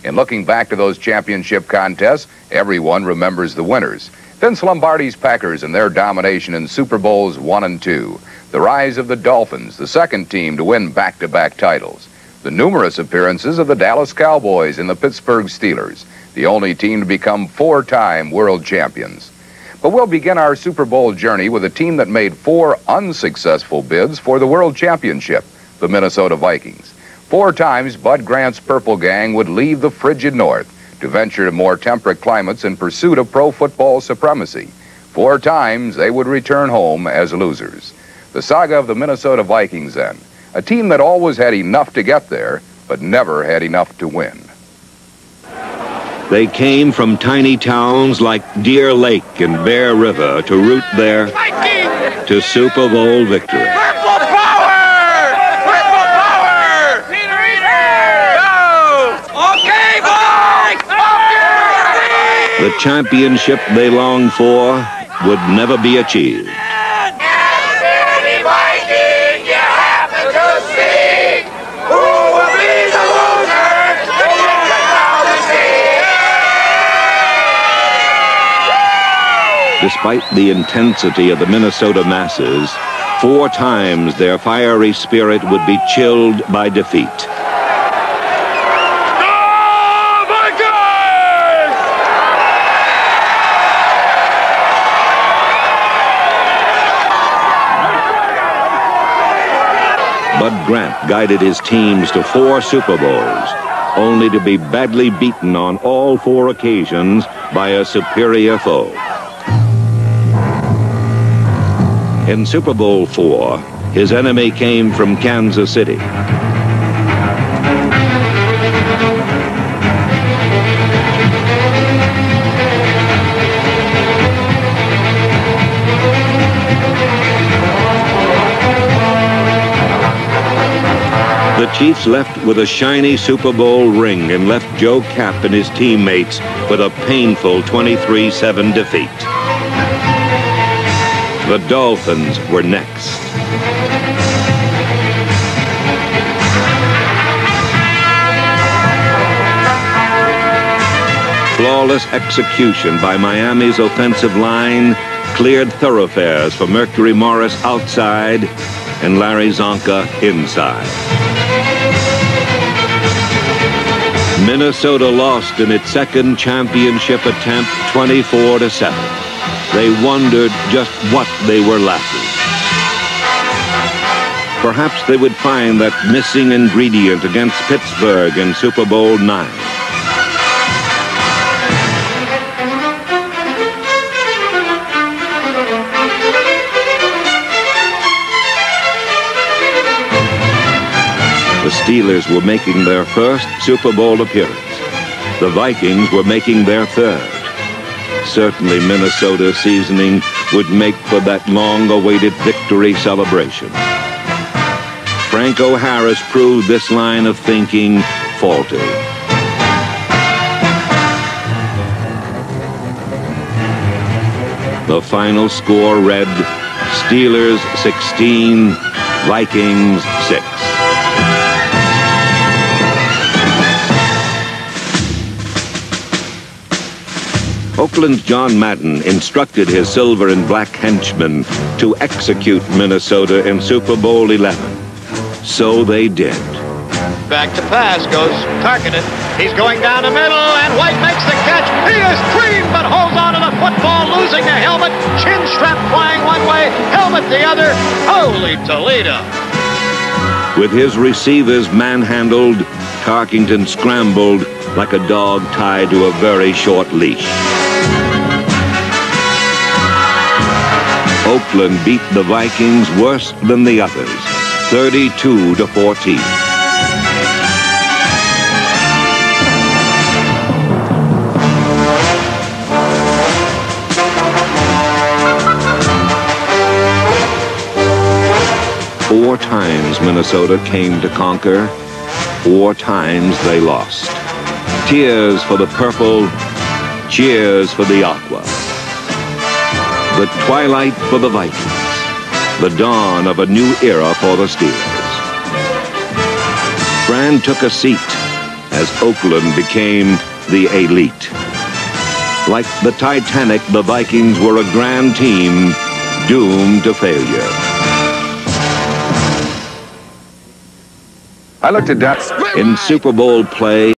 In looking back to those championship contests, everyone remembers the winners. Vince Lombardi's Packers and their domination in Super Bowls I and II. The rise of the Dolphins, the second team to win back-to-back titles. The numerous appearances of the Dallas Cowboys and the Pittsburgh Steelers, the only team to become four-time world champions. But we'll begin our Super Bowl journey with a team that made 4 unsuccessful bids for the World Championship, the Minnesota Vikings. 4 times Bud Grant's Purple Gang would leave the frigid North to venture to more temperate climates in pursuit of pro football supremacy. 4 times they would return home as losers. The saga of the Minnesota Vikings, then. A team that always had enough to get there, but never had enough to win. They came from tiny towns like Deer Lake and Bear River to root their to Super Bowl victory. Purple power! Purple power! Peter Eater! Go! Okay, boys! Okay! The championship they longed for would never be achieved. Despite the intensity of the Minnesota masses, 4 times their fiery spirit would be chilled by defeat. Bud Grant guided his teams to 4 Super Bowls, only to be badly beaten on all 4 occasions by a superior foe. In Super Bowl IV, his enemy came from Kansas City. The Chiefs left with a shiny Super Bowl ring and left Joe Kapp and his teammates with a painful 23-7 defeat. The Dolphins were next. Flawless execution by Miami's offensive line cleared thoroughfares for Mercury Morris outside and Larry Zonka inside. Minnesota lost in its second championship attempt 24-7. They wondered just what they were lacking. Perhaps they would find that missing ingredient against Pittsburgh in Super Bowl IX. The Steelers were making their first Super Bowl appearance. The Vikings were making their third. Certainly Minnesota seasoning would make for that long-awaited victory celebration. Franco Harris proved this line of thinking faulty. The final score read, Steelers 16, Vikings 6. Oakland's John Madden instructed his silver and black henchmen to execute Minnesota in Super Bowl XI. So they did. Back to pass goes Targeted. He's going down the middle, and White makes the catch. He is clean, but holds on to the football, losing the helmet. Chin strap flying one way, helmet the other. Holy Toledo. With his receivers manhandled, Tarkington scrambled like a dog tied to a very short leash. Oakland beat the Vikings worse than the others, 32-14. Four times Minnesota came to conquer, 4 times they lost. Tears for the purple, cheers for the aqua. The twilight for the Vikings, the dawn of a new era for the Steelers. Fran took a seat as Oakland became the elite. Like the Titanic, the Vikings were a grand team doomed to failure. I looked at that. In Super Bowl play,